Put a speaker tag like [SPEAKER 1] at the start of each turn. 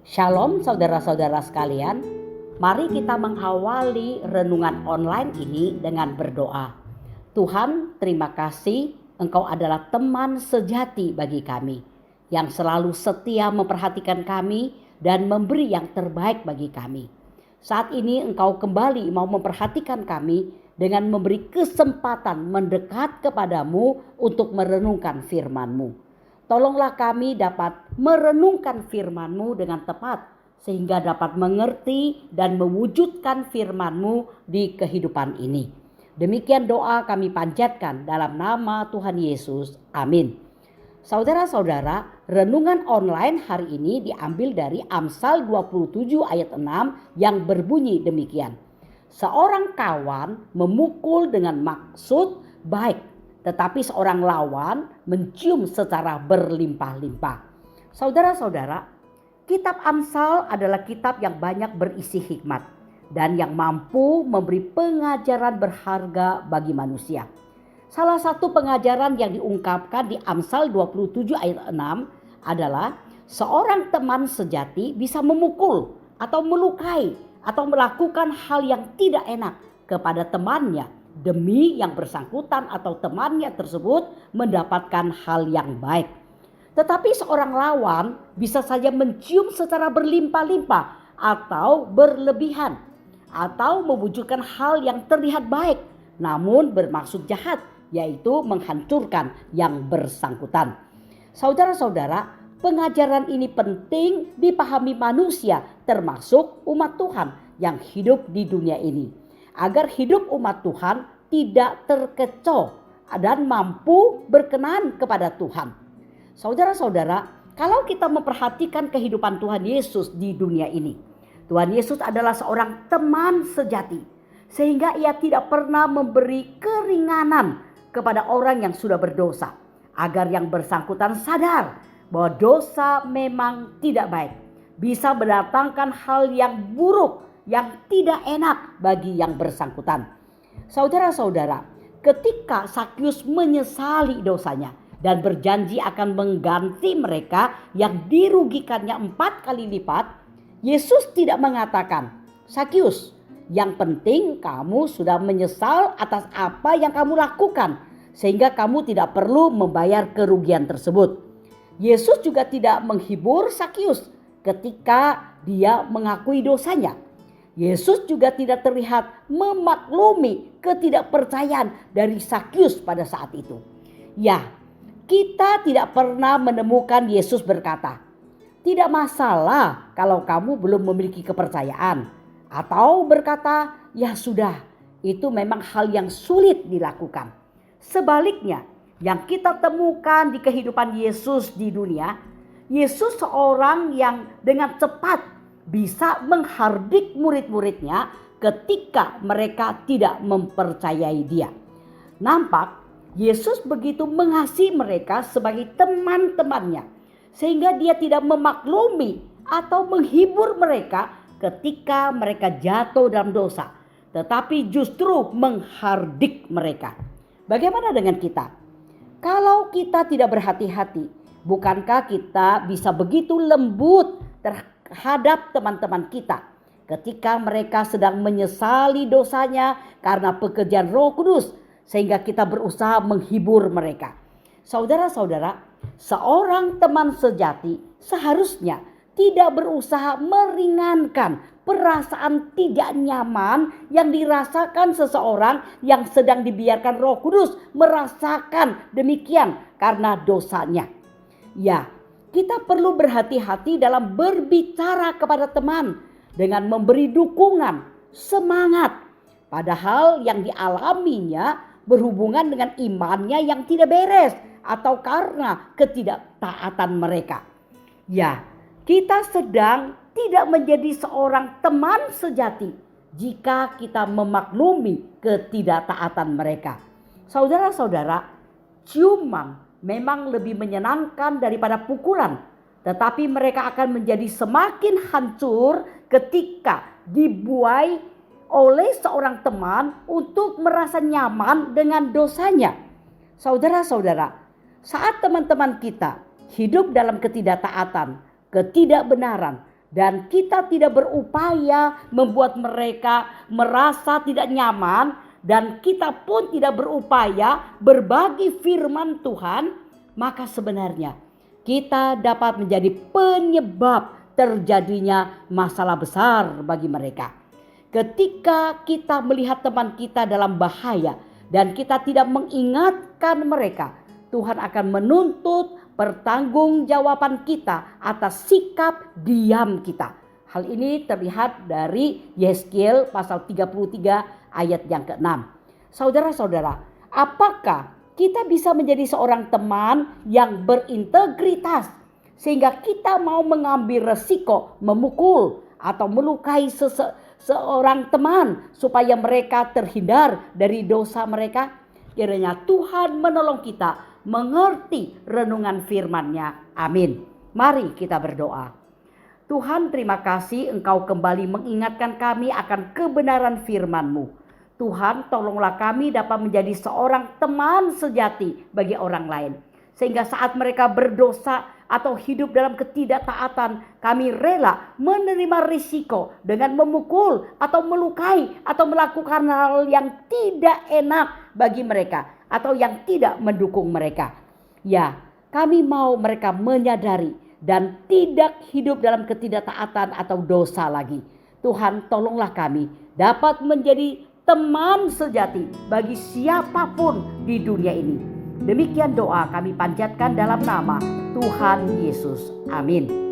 [SPEAKER 1] Shalom saudara-saudara sekalian, mari kita mengawali renungan online ini dengan berdoa. Tuhan, terima kasih Engkau adalah teman sejati bagi kami, yang selalu setia memperhatikan kami dan memberi yang terbaik bagi kami. Saat ini Engkau kembali mau memperhatikan kami dengan memberi kesempatan mendekat kepadamu untuk merenungkan firman-Mu. Tolonglah kami dapat merenungkan firman-Mu dengan tepat sehingga dapat mengerti dan mewujudkan firman-Mu di kehidupan ini. Demikian doa kami panjatkan dalam nama Tuhan Yesus. Amin. Saudara-saudara, renungan online hari ini diambil dari Amsal 27 ayat 6 yang berbunyi demikian. Seorang kawan memukul dengan maksud baik, tetapi seorang lawan mencium secara berlimpah-limpah. Saudara-saudara, kitab Amsal adalah kitab yang banyak berisi hikmat dan yang mampu memberi pengajaran berharga bagi manusia. Salah satu pengajaran yang diungkapkan di Amsal 27 ayat 6 adalah seorang teman sejati bisa memukul atau melukai atau melakukan hal yang tidak enak kepada temannya demi yang bersangkutan atau temannya tersebut mendapatkan hal yang baik. Tetapi seorang lawan bisa saja mencium secara berlimpah-limpah atau berlebihan, atau mewujudkan hal yang terlihat baik namun bermaksud jahat, yaitu menghancurkan yang bersangkutan. Saudara-saudara, pengajaran ini penting dipahami manusia termasuk umat Tuhan yang hidup di dunia ini, agar hidup umat Tuhan tidak terkecoh dan mampu berkenan kepada Tuhan. Saudara-saudara, kalau kita memperhatikan kehidupan Tuhan Yesus di dunia ini, Tuhan Yesus adalah seorang teman sejati, sehingga ia tidak pernah memberi keringanan kepada orang yang sudah berdosa, agar yang bersangkutan sadar bahwa dosa memang tidak baik, bisa mendatangkan hal yang buruk yang tidak enak bagi yang bersangkutan. Saudara-saudara, ketika Zakius menyesali dosanya dan berjanji akan mengganti mereka yang dirugikannya 4 kali lipat, Yesus tidak mengatakan, "Zakius, yang penting kamu sudah menyesal atas apa yang kamu lakukan, sehingga kamu tidak perlu membayar kerugian tersebut." Yesus juga tidak menghibur Zakius ketika dia mengakui dosanya. Yesus juga tidak terlihat memaklumi ketidakpercayaan dari Zakius pada saat itu. Ya, kita tidak pernah menemukan Yesus berkata, "Tidak masalah kalau kamu belum memiliki kepercayaan." Atau berkata, "Ya sudah, itu memang hal yang sulit dilakukan." Sebaliknya, yang kita temukan di kehidupan Yesus di dunia, Yesus seorang yang dengan cepat bisa menghardik murid-muridnya ketika mereka tidak mempercayai dia. Nampak Yesus begitu mengasihi mereka sebagai teman-temannya, sehingga dia tidak memaklumi atau menghibur mereka ketika mereka jatuh dalam dosa, tetapi justru menghardik mereka. Bagaimana dengan kita? Kalau kita tidak berhati-hati, bukankah kita bisa begitu lembut terhadap teman-teman kita ketika mereka sedang menyesali dosanya karena pekerjaan Roh Kudus, sehingga kita berusaha menghibur mereka? Saudara-saudara, seorang teman sejati seharusnya tidak berusaha meringankan perasaan tidak nyaman yang dirasakan seseorang yang sedang dibiarkan Roh Kudus merasakan demikian karena dosanya. Ya, kita perlu berhati-hati dalam berbicara kepada teman dengan memberi dukungan, semangat, padahal yang dialaminya berhubungan dengan imannya yang tidak beres atau karena ketidaktaatan mereka. Ya, kita sedang tidak menjadi seorang teman sejati jika kita memaklumi ketidaktaatan mereka. Saudara-saudara, ciuman memang lebih menyenangkan daripada pukulan, tetapi mereka akan menjadi semakin hancur ketika dibuai oleh seorang teman untuk merasa nyaman dengan dosanya. Saudara-saudara, saat teman-teman kita hidup dalam ketidaktaatan, ketidakbenaran, dan kita tidak berupaya membuat mereka merasa tidak nyaman, dan kita pun tidak berupaya berbagi firman Tuhan, maka sebenarnya kita dapat menjadi penyebab terjadinya masalah besar bagi mereka. Ketika kita melihat teman kita dalam bahaya dan kita tidak mengingatkan mereka, Tuhan akan menuntut pertanggungjawaban kita atas sikap diam kita. Hal ini terlihat dari Yeskiel pasal 33 ayat yang ke-6. Saudara-saudara, apakah kita bisa menjadi seorang teman yang berintegritas sehingga kita mau mengambil resiko memukul atau melukai seorang teman supaya mereka terhindar dari dosa mereka? Kiranya Tuhan menolong kita mengerti renungan firman-Nya. Amin. Mari kita berdoa. Tuhan, terima kasih Engkau kembali mengingatkan kami akan kebenaran firman-Mu. Tuhan, tolonglah kami dapat menjadi seorang teman sejati bagi orang lain. Sehingga saat mereka berdosa atau hidup dalam ketidaktaatan, kami rela menerima risiko dengan memukul atau melukai atau melakukan hal yang tidak enak bagi mereka atau yang tidak mendukung mereka. Ya, kami mau mereka menyadari dan tidak hidup dalam ketidaktaatan atau dosa lagi. Tuhan, tolonglah kami dapat menjadi teman sejati bagi siapapun di dunia ini. Demikian doa kami panjatkan dalam nama Tuhan Yesus. Amin.